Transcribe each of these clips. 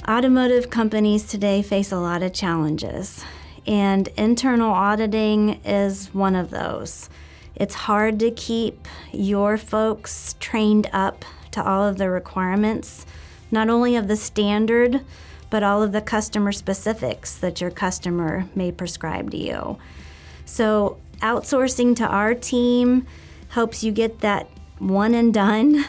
Automotive companies today face a lot of challenges, and internal auditing is one of those. It's hard to keep your folks trained up to all of the requirements, not only of the standard, but all of the customer specifics that your customer may prescribe to you. So outsourcing to our team helps you get that one and done.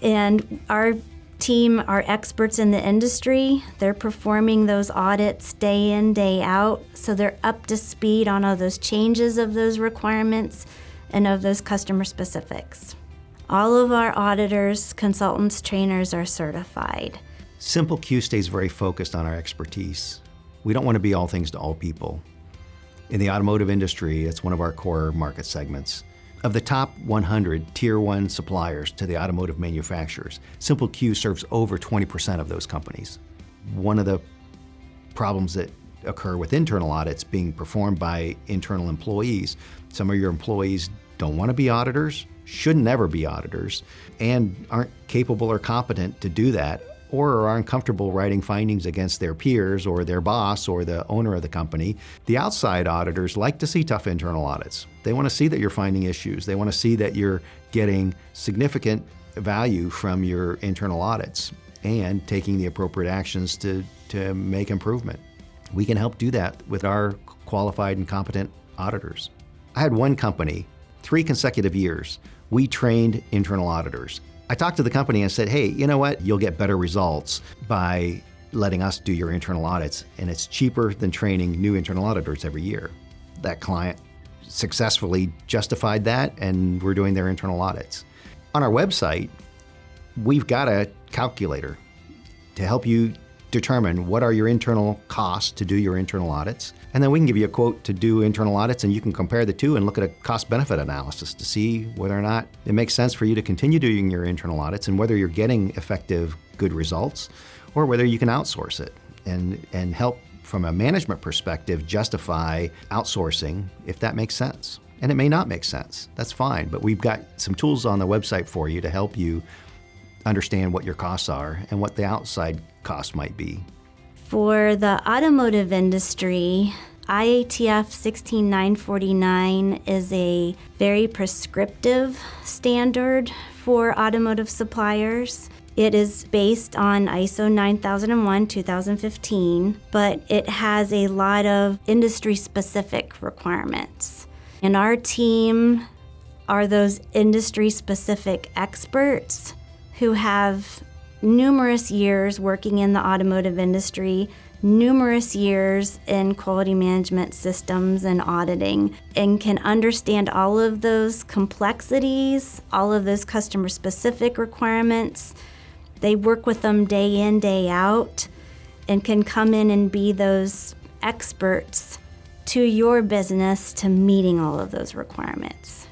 And our team are experts in the industry. They're performing those audits day in, day out, so they're up to speed on all those changes of those requirements and of those customer specifics. All of our auditors, consultants, trainers are certified. simpleQuE stays very focused on our expertise. We don't want to be all things to all people. In the automotive industry, it's one of our core market segments. Of the top 100 Tier 1 suppliers to the automotive manufacturers, simpleQuE serves over 20% of those companies. One of the problems that occur with internal audits being performed by internal employees, some of your employees don't want to be auditors, should never be auditors, and aren't capable or competent to do that, or are uncomfortable writing findings against their peers or their boss or the owner of the company. The outside auditors like to see tough internal audits. They want to see that you're finding issues. They want to see that you're getting significant value from your internal audits and taking the appropriate actions to make improvement. We can help do that with our qualified and competent auditors. I had one company, 3 consecutive years, we trained internal auditors. I talked to the company and said, hey, you know what? You'll get better results by letting us do your internal audits, and it's cheaper than training new internal auditors every year. That client successfully justified that, and we're doing their internal audits. On our website, we've got a calculator to help you determine what are your internal costs to do your internal audits. And then we can give you a quote to do internal audits, and you can compare the two and look at a cost-benefit analysis to see whether or not it makes sense for you to continue doing your internal audits and whether you're getting effective, good results, or whether you can outsource it and help from a management perspective justify outsourcing if that makes sense. And it may not make sense, that's fine, but we've got some tools on the website for you to help you understand what your costs are and what the outside costs might be. For the automotive industry, IATF 16949 is a very prescriptive standard for automotive suppliers. It is based on ISO 9001:2015, but it has a lot of industry-specific requirements. And our team are those industry-specific experts who have numerous years working in the automotive industry, numerous years in quality management systems and auditing, and can understand all of those complexities, all of those customer-specific requirements. They work with them day in, day out, and can come in and be those experts to your business to meeting all of those requirements.